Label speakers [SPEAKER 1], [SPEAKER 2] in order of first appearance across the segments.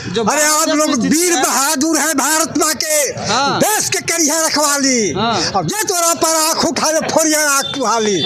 [SPEAKER 1] जो
[SPEAKER 2] अरे आप लोग वीर बहादुर है भारत माँ के, देश के करिया रखवाली। अब जे तोरा पर आँख उठावे फोड़िया आँख तुहाली।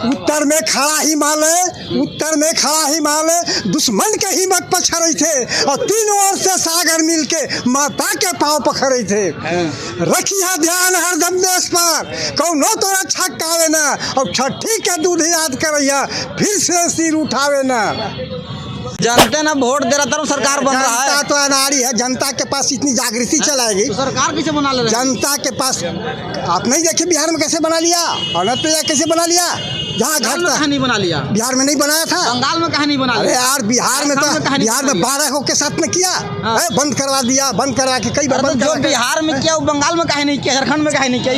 [SPEAKER 2] उत्तर में खड़ा हिमालय, उत्तर में खड़ा हिमालय, दुश्मन के हिम्मत पछड़े थे और तीनों ओर से सागर मिल के माता के पाँव पकड़े थे। रखिया ध्यान हरदम देश पर, कौनो तोरा छक्कावे ना और छठी के दूध याद करैया फिर से सिर उठावे ना।
[SPEAKER 1] जनता ना वोट दे रहा था, सरकार बन रहा है।
[SPEAKER 2] जनता तो अनाड़ी है, जनता के पास इतनी जागृति चलाएगी
[SPEAKER 1] तो सरकार कैसे बना ले?
[SPEAKER 2] जनता के पास आप नहीं देखे बिहार में कैसे बना लिया, अनंत कैसे बना लिया, जहाँ घर
[SPEAKER 1] कहाँ नहीं बना लिया,
[SPEAKER 2] बिहार में नहीं बनाया था,
[SPEAKER 1] बंगाल में कहाँ नहीं बना लिया।
[SPEAKER 2] अरे यार बिहार में तो बिहार में 12 को के साथ में किया, बंद करवा दिया, बंद करा के कई बार बंद।
[SPEAKER 1] जो बिहार में किया वो बंगाल में कहीं नहीं किया, झारखंड में कहीं नहीं किया,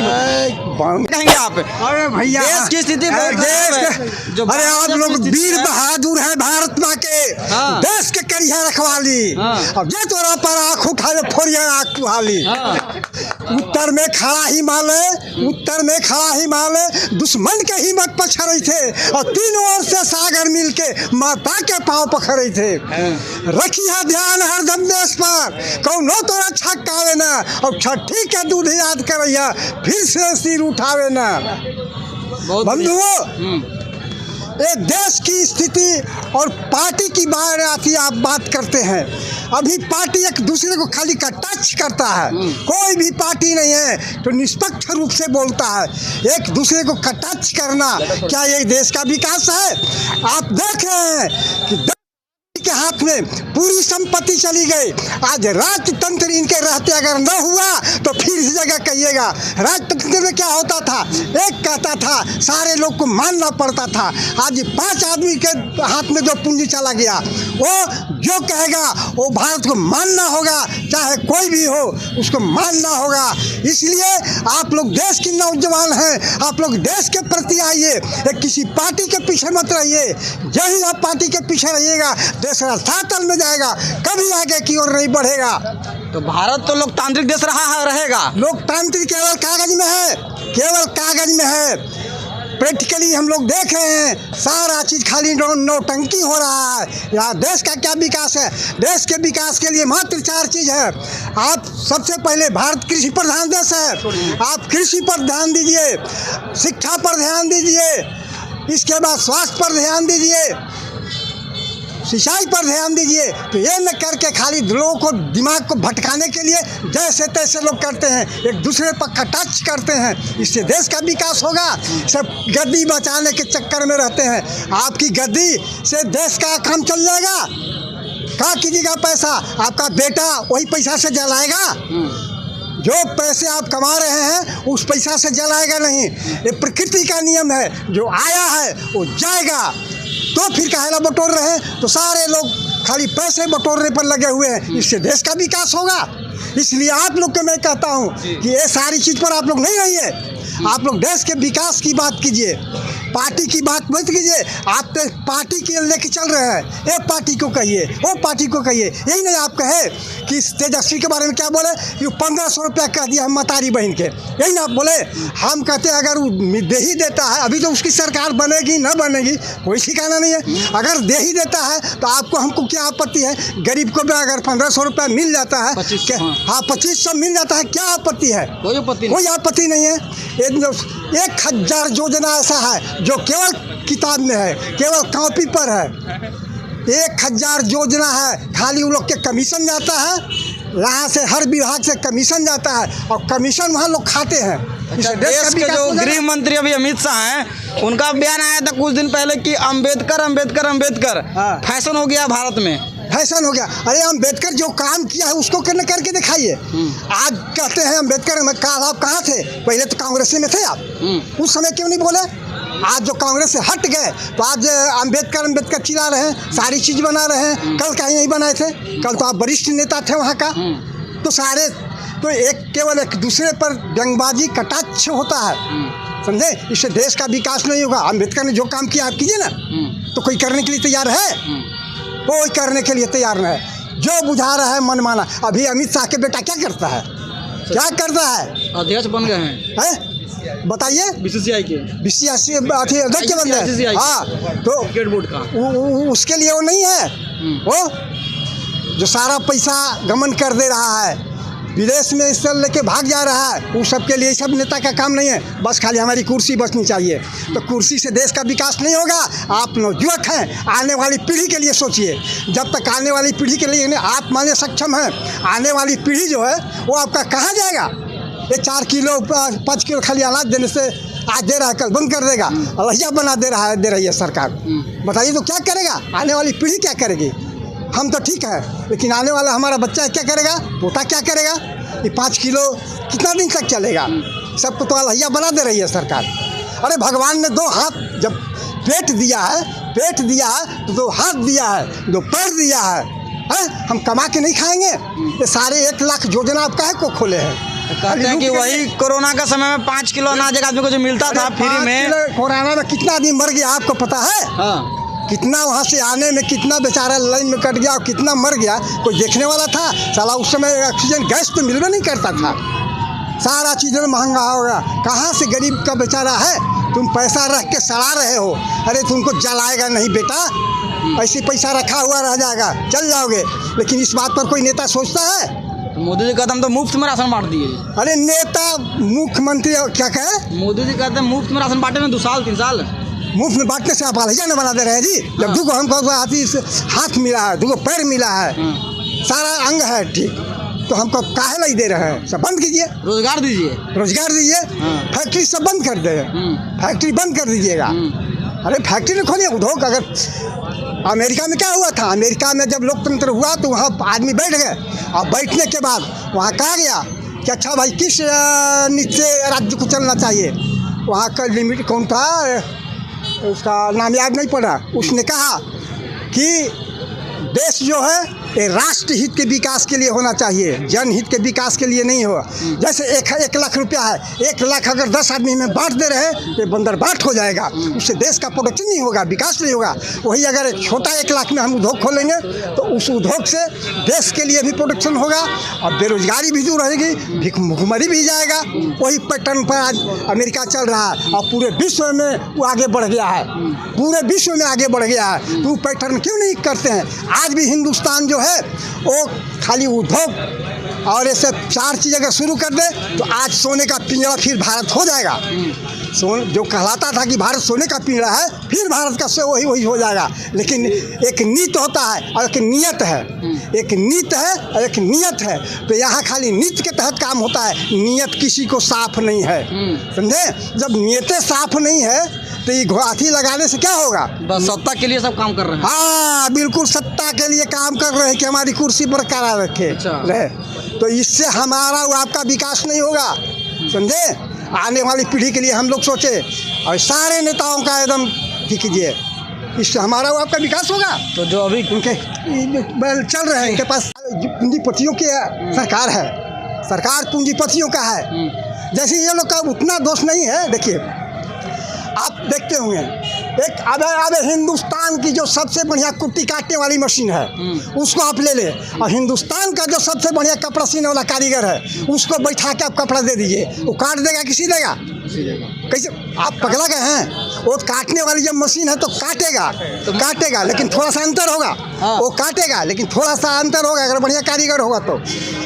[SPEAKER 1] कहेंगे आप।
[SPEAKER 2] अरे भैया
[SPEAKER 1] देश की स्थिति,
[SPEAKER 2] अरे आप लोग वीर बहादुर है भारत माँ के, देश के करिया रखवाली। अब जे तोरा पर आँख उठावे फोड़िया आँख तुहाली। उत्तर में खड़ा हिमालय, उत्तर में खड़ा हिमालय, दुश्मन के हिम्मत पछड़े थे और तीनों ओर से सागर मिल के माता के पाँव पकड़े थे। रखिया ध्यान हरदम देश पर, कौनो तोरा छक्कावे ना और छठी के दूध याद करैया फिर से सिर उठावे ना। बंधुओं, एक देश की स्थिति और पार्टी की बात आती है, आप बात करते हैं। अभी पार्टी एक दूसरे को खाली का टच करता है, कोई भी पार्टी नहीं है तो निष्पक्ष रूप से बोलता है। एक दूसरे को टच करना क्या ये देश का विकास है? आप देख रहे हैं कि के हाथ में पूरी संपत्ति चली गई। आज राजतंत्र इनके रहते अगर न हुआ तो फिर इस जगह कहिएगा। राजतंत्र में क्या होता था, एक कहता था सारे लोग को मानना पड़ता था। आज 5 आदमी के हाथ में जो पूंजी चला गया, वो जो कहेगा वो भारत को मानना होगा, चाहे कोई भी हो उसको मानना होगा। इसलिए आप लोग देश की नौजवान हैं, आप लोग देश के प्रति आइए, किसी पार्टी के पीछे मत रहिए। यही आप पार्टी के पीछे रहिएगा देश रास्तातल में जाएगा, कभी आगे की ओर नहीं बढ़ेगा।
[SPEAKER 1] तो भारत तो लोकतांत्रिक देश रहा है, रहेगा।
[SPEAKER 2] लोकतांत्रिक केवल कागज में है, केवल कागज में है। प्रैक्टिकली हम लोग देख रहे हैं सारा चीज खाली नौटंकी हो रहा है। यहाँ देश का क्या विकास है? देश के विकास के लिए मात्र 4 चीज है। आप सबसे पहले भारत कृषि प्रधान देश है, आप कृषि पर ध्यान दीजिए, शिक्षा पर ध्यान दीजिए, इसके बाद स्वास्थ्य पर ध्यान दीजिए, सिंचाई पर ध्यान दीजिए। तो ये न करके खाली लोगों को दिमाग को भटकाने के लिए जैसे तैसे लोग करते हैं, एक दूसरे पर टच करते हैं। इससे देश का विकास होगा। सब गद्दी बचाने के चक्कर में रहते हैं। आपकी गद्दी से देश का काम चल जाएगा? कहाँ कीजिएगा पैसा? आपका बेटा वही पैसा से जलाएगा। जो पैसे आप कमा रहे हैं उस पैसा से जलाएगा नहीं। ये प्रकृति का नियम है, जो आया है वो जाएगा। तो फिर काहेला बटोर रहे हैं? तो सारे लोग खाली पैसे बटोरने पर लगे हुए हैं। इससे देश का विकास होगा। इसलिए आप लोग को मैं कहता हूँ कि ये सारी चीज़ पर आप लोग नहीं रहिए। आप लोग देश के विकास की बात कीजिए, पार्टी की बात मत कीजिए। आप तो पार्टी के लेके चल रहे हैं, एक पार्टी को कहिए, वो पार्टी को कहिए। यही नहीं आप कहे कि तेजस्वी के बारे में क्या बोले कि 1500 रुपया कह दिया हम मतारी बहन के, यही ना आप बोले। हम कहते हैं अगर वो दे ही देता है, अभी तो उसकी सरकार बनेगी न बनेगी कोई ठिकाना नहीं है। अगर दे ही देता है तो आपको हमको क्या आपत्ति है? गरीब को भी अगर 1500 रुपया मिल जाता है, 2500 मिल जाता है, क्या आपत्ति है? कोई आपत्ति नहीं है। 1000 योजना ऐसा है जो केवल किताब में है, केवल कॉपी पर है। 1000 योजना है, खाली उन लोग के कमीशन जाता है, यहाँ से हर विभाग से कमीशन जाता है और कमीशन वहाँ लोग खाते हैं।
[SPEAKER 1] देश के जो गृह मंत्री अभी अमित शाह हैं, उनका बयान आया था कुछ दिन पहले कि अम्बेडकर अम्बेडकर अम्बेडकर फैशन हो गया भारत में,
[SPEAKER 2] फैशन हो गया। अरे अम्बेडकर जो काम किया है उसको करके दिखाइए। आज कहते हैं अम्बेडकर में, आप कहाँ थे? पहले तो कांग्रेस में थे आप, उस समय क्यों नहीं बोले? आज जो कांग्रेस से हट गए तो आज अम्बेडकर चिल्ला रहे हैं, सारी चीज़ बना रहे हैं। कल कहीं नहीं बनाए थे, कल तो आप वरिष्ठ नेता थे वहाँ का। तो सारे तो केवल एक दूसरे पर व्यंगबाजी कटाक्ष होता है, समझे? इससे देश का विकास नहीं होगा। अम्बेडकर ने जो काम किया आप कीजिए ना, तो कोई करने के लिए तैयार है? कोई करने के लिए तैयार नहीं है। जो बुझा रहा है मन माना। अभी अमित शाह के बेटा क्या करता है? क्या करता है?
[SPEAKER 1] अध्यक्ष बन गए हैं।
[SPEAKER 2] बताइए।
[SPEAKER 1] बीसीसीआई के
[SPEAKER 2] अध्यक्ष बन गए। हाँ, तो
[SPEAKER 1] क्रिकेट बोर्ड का
[SPEAKER 2] उसके लिए वो नहीं है। वो जो सारा पैसा गमन कर दे रहा है, विदेश में इससे लेके भाग जा रहा है, वो सब के लिए सब नेता का काम नहीं है। बस खाली हमारी कुर्सी बचनी चाहिए। तो कुर्सी से देश का विकास नहीं होगा। आप नौजुवक हैं, आने वाली पीढ़ी के लिए सोचिए। जब तक आने वाली पीढ़ी के लिए आप माने सक्षम हैं, आने वाली पीढ़ी जो है वो आपका कहाँ जाएगा। ये 4 किलो 5 किलो खाली अनाज देने से आज दे रहा है, कल बंद कर देगा, अलहिया बना दे रही है सरकार। बताइए तो क्या करेगा आने वाली पीढ़ी, क्या करेगी। हम तो ठीक है, लेकिन आने वाला हमारा बच्चा क्या करेगा, पोता क्या करेगा। ये 5 किलो कितना दिन तक चलेगा। सबको तो अलहिया बना दे रही है सरकार। अरे भगवान ने 2 हाथ जब पेट दिया है तो 2 हाथ दिया है, 2 पैर दिया है। हम कमा के नहीं खाएंगे। ये सारे 1 लाख योजना आप काहे को खोले हैं।
[SPEAKER 1] कहते हैं कि वही कोरोना का समय में 5 किलो अनाज एक आदमी को जो मिलता था फ्री में।
[SPEAKER 2] कोरोना में कितना आदमी मर गया आपको पता है।
[SPEAKER 1] हाँ।
[SPEAKER 2] कितना वहाँ से आने में कितना बेचारा लाइन में कट गया और कितना मर गया, कोई देखने वाला था। साला उस समय ऑक्सीजन गैस तो मिलवे नहीं करता था। सारा चीज़ें महंगा होगा। कहाँ से गरीब का बेचारा है। तुम पैसा रख के सड़ा रहे हो। अरे तुमको जलाएगा नहीं बेटा, ऐसे पैसा रखा हुआ रह जाएगा, चल जाओगे। लेकिन इस बात पर कोई नेता सोचता है।
[SPEAKER 1] मोदी जी कहते हम तो मुफ्त में राशन बांट दिए।
[SPEAKER 2] अरे नेता मुख्यमंत्री क्या कहे,
[SPEAKER 1] मोदी जी कहते हैं मुफ्त में राशन बांटे में 2 साल 3 साल।
[SPEAKER 2] मुफ्त में बांटने से आप अलहिया न बना दे रहे हैं जी। जब 2 हमको हाथ मिला है, 2 पैर मिला है, सारा अंग है ठीक, तो हमको काहे नहीं दे रहे हैं। सब बंद कीजिए,
[SPEAKER 1] रोजगार दीजिए,
[SPEAKER 2] रोजगार दीजिए। फैक्ट्री सब बंद कर दे, फैक्ट्री बंद कर दीजिएगा। अरे फैक्ट्री नहीं खोलिए, उद्योग। अगर अमेरिका में क्या हुआ था, अमेरिका में जब लोकतंत्र हुआ तो वहाँ आदमी बैठ गए, और बैठने के बाद वहाँ कहा गया कि अच्छा भाई किस नीति से राज्य को चलना चाहिए। वहाँ का लिमिट कौन था, उसका नाम याद नहीं पड़ा। उसने कहा कि देश जो है ये राष्ट्र हित के विकास के लिए होना चाहिए, जनहित के विकास के लिए नहीं हो। जैसे 1 लाख रुपया है, 1 लाख अगर 10 आदमी में बांट दे रहे हैं तो बंदरबाट हो जाएगा। उससे देश का प्रोडक्शन नहीं होगा, विकास नहीं होगा। वही अगर एक छोटा 1 लाख में हम उद्योग खोलेंगे तो उस उद्योग से देश के लिए भी प्रोडक्शन होगा और बेरोजगारी भी दूर रहेगी, भुखमरी भी जाएगा। वही पैटर्न पर आज अमेरिका चल रहा है और पूरे विश्व में वो आगे बढ़ गया है, पूरे विश्व में आगे बढ़ गया है। तो वो पैटर्न क्यों नहीं करते हैं। आज भी हिंदुस्तान जो है वो खाली उद्योग और ये सब 4 चीज़ अगर शुरू कर दे तो आज सोने का पिंजरा फिर भारत हो जाएगा। जो कहलाता था कि भारत सोने का पिंजरा है, फिर भारत का वही हो जाएगा। लेकिन एक नीत होता है और एक नियत है, एक नीत है और एक नियत है। तो यहाँ खाली नीत के तहत काम होता है, नियत किसी को साफ नहीं है, समझे। जब नियतें साफ नहीं है तो ये हाथी लगाने से क्या होगा।
[SPEAKER 1] बस सत्ता के लिए सब काम कर रहे हैं।
[SPEAKER 2] हाँ बिल्कुल, सत्ता के लिए काम कर रहे हैं कि हमारी कुर्सी बरकरार रखे रहे। तो इससे हमारा वो आपका विकास नहीं होगा, समझे। आने वाली पीढ़ी के लिए हम लोग सोचे और सारे नेताओं का एकदम ठीक कीजिए, इससे हमारा वो आपका विकास होगा।
[SPEAKER 1] तो जो अभी
[SPEAKER 2] उनके चल रहे हैं, इनके पास पूंजीपतियों की सरकार है, सरकार पूंजीपतियों का है। जैसे ये लोग का उतना दोष नहीं है। देखिए आप देखते होंगे एक अब हिंदुस्तान की जो सबसे बढ़िया कुट्टी काटने वाली मशीन है उसको आप ले ले, और हिंदुस्तान का जो सबसे बढ़िया कपड़ा सीने वाला कारीगर है उसको बैठा के आप कपड़ा दे दीजिए, वो काट देगा कि सी देगा। कैसे आप पगला गए हैं। वो काटने वाली जब मशीन है तो काटेगा लेकिन थोड़ा सा अंतर होगा। वो काटेगा लेकिन थोड़ा सा अंतर होगा अगर बढ़िया कारीगर होगा तो।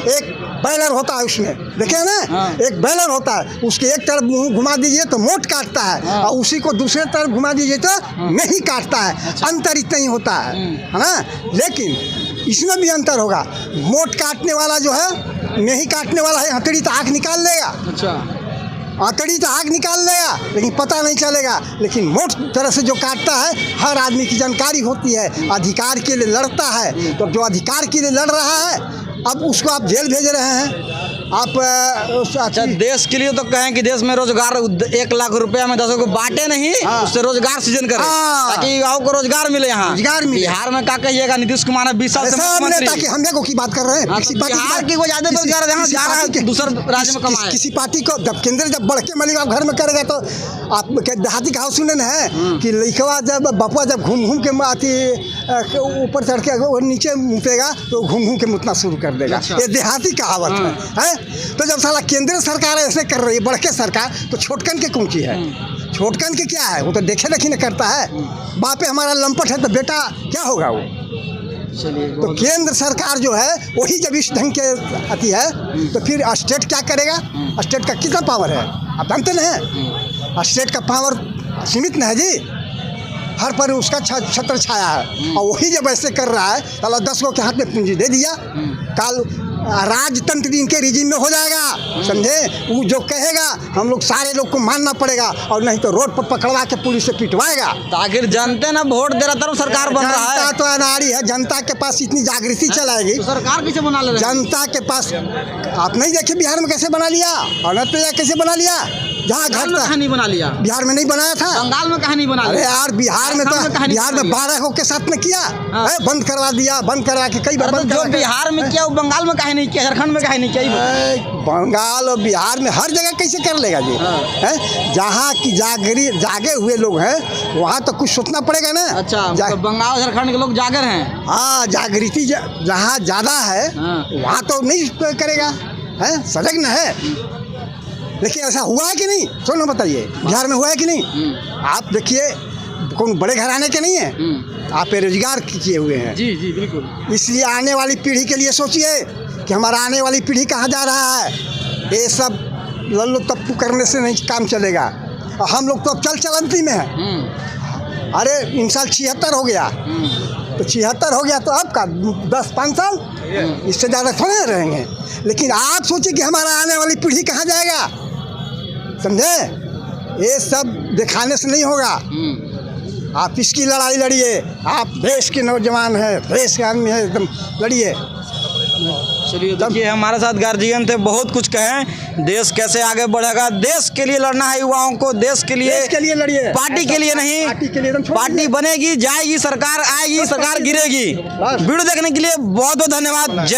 [SPEAKER 2] एक बैलर होता है उसमें, देखे ना, एक बैलर होता है, उसके एक तरफ मुंह घुमा दीजिए तो मोट काटता है, और उसी को दूसरे तरफ घुमा दीजिए तो नहीं काटता है। अंतर इतना ही होता है ना। लेकिन इसमें भी अंतर होगा। मोट काटने वाला जो है, नहीं काटने वाला है, हथेली तो आँख निकाल लेगा। अच्छा, हथेली तो आँख निकाल लेगा लेकिन पता नहीं चलेगा। लेकिन मोट तरह से जो काटता है, हर आदमी की जानकारी होती है, अधिकार के लिए लड़ता है। तो जो अधिकार के लिए लड़ रहा है अब उसको आप जेल भेज रहे हैं। आप
[SPEAKER 1] अच्छा, देश के लिए तो कहें कि देश में रोजगार 1 लाख रुपया में 10 को बांटे नहीं, उससे रोजगार सृजन करें ताकि युवाओं को रोजगार मिले। यहाँ रोजगार मिले। बिहार में क्या कहिएगा, नीतीश कुमार 20 साल से मुख्यमंत्री,
[SPEAKER 2] ताकि हम लोगों की बात कर रहे हैं।
[SPEAKER 1] बिहार की को ज्यादा रोजगार यहाँ जा रहा है, दूसरे राज्य में कमाए।
[SPEAKER 2] किसी पार्टी को जब केंद्र जब बढ़ के मलिक आप घर में करेगा तो आप देहाती कहा सुने है कि लड़कवा जब बपुआ जब घूम के ऊपर चढ़ के वो नीचे मुतेगा तो घूम के मुतना शुरू कर देगा। ये देहाती कहावत है। तो जब साला केंद्र सरकार ऐसे कर रही है, बढ़ के सरकार, तो छोटकन के कौन ची है। छोटकन के क्या है, वो तो देखे देखी न करता है। बापे हमारा लंपट है तो बेटा क्या होगा वो।
[SPEAKER 1] चलिए
[SPEAKER 2] तो केंद्र सरकार जो है वही जब इस ढंग के आती है तो फिर स्टेट क्या करेगा? स्टेट का कितना पावर है आप जानते नहीं? स्टेट का पावर सीमित नहीं है जी, हर पर उसका छत्र छाया है। और वही जब ऐसे कर रहा है तो 10 गो के हाथ में पूंजी दे दिया, कल राजतंत्र इनके रिजीम में हो जाएगा, समझे? वो जो कहेगा हम लोग सारे लोग को मानना पड़ेगा, और नहीं तो रोड पर पकड़वा के पुलिस से पिटवाएगा।
[SPEAKER 1] तो आखिर जनता ना वोट दे रहा था, सरकार बन रहा है।
[SPEAKER 2] जनता तो अनाड़ी है, जनता के पास इतनी जागृति चलाएगी
[SPEAKER 1] तो सरकार कैसे बना ले?
[SPEAKER 2] जनता के पास आप नहीं देखे बिहार में कैसे बना लिया, और कैसे बना लिया? जहाँ घर
[SPEAKER 1] कहानी बना लिया,
[SPEAKER 2] बिहार में नहीं बनाया था,
[SPEAKER 1] बंगाल में कहानी बना
[SPEAKER 2] अरे
[SPEAKER 1] लिया।
[SPEAKER 2] यार बिहार में तो 12 को के साथ में किया, बंद करवा दिया, बंद करवा के कई बार बंद
[SPEAKER 1] जो बिहार में किया वो बंगाल में काहे नहीं किया, झारखंड में काहे नहीं किया?
[SPEAKER 2] बंगाल और बिहार में हर जगह कैसे कर लेगा जी? है जहाँ की जागे हुए लोग हैं वहाँ तो कुछ सोचना पड़ेगा ना।
[SPEAKER 1] अच्छा, तो बंगाल झारखंड के लोग जागर हैं।
[SPEAKER 2] हाँ, जागृति जहाँ ज्यादा है वहाँ तो नहीं करेगा, है सजग न है। लेकिन ऐसा हुआ है कि नहीं? सुनो बताइए, बिहार में हुआ है कि नहीं? आप देखिए, कौन बड़े घराने के नहीं है, आप बेरोजगार किए हुए हैं।
[SPEAKER 1] जी जी बिल्कुल।
[SPEAKER 2] इसलिए आने वाली पीढ़ी के लिए सोचिए कि हमारा आने वाली पीढ़ी कहाँ जा रहा है। ये सब लल्लू तप्पू करने से नहीं काम चलेगा, और हम लोग तो अब चलती में है। अरे इन साल 76 हो गया, तो 76 हो गया तो अब का 10-5 साल, इससे ज़्यादा थोड़े रहेंगे। लेकिन आप सोचिए कि हमारा आने वाली पीढ़ी कहाँ जाएगा, समझे? ये सब दिखाने से नहीं होगा। आप इसकी लड़ाई लड़िए, आप देश के नौजवान हैं, देश के आदमी हैं, एकदम लड़िए।
[SPEAKER 1] चलिए देखिए, हमारे साथ गार्जियन थे, बहुत कुछ कहें, देश कैसे आगे बढ़ेगा, देश के लिए लड़ना है युवाओं को, देश के लिए
[SPEAKER 2] लड़िए,
[SPEAKER 1] पार्टी के लिए नहीं।
[SPEAKER 2] पार्टी के लिए
[SPEAKER 1] पार्टी बनेगी, जाएगी, सरकार आएगी, सरकार गिरेगी। वीडियो देखने के लिए बहुत बहुत धन्यवाद। जय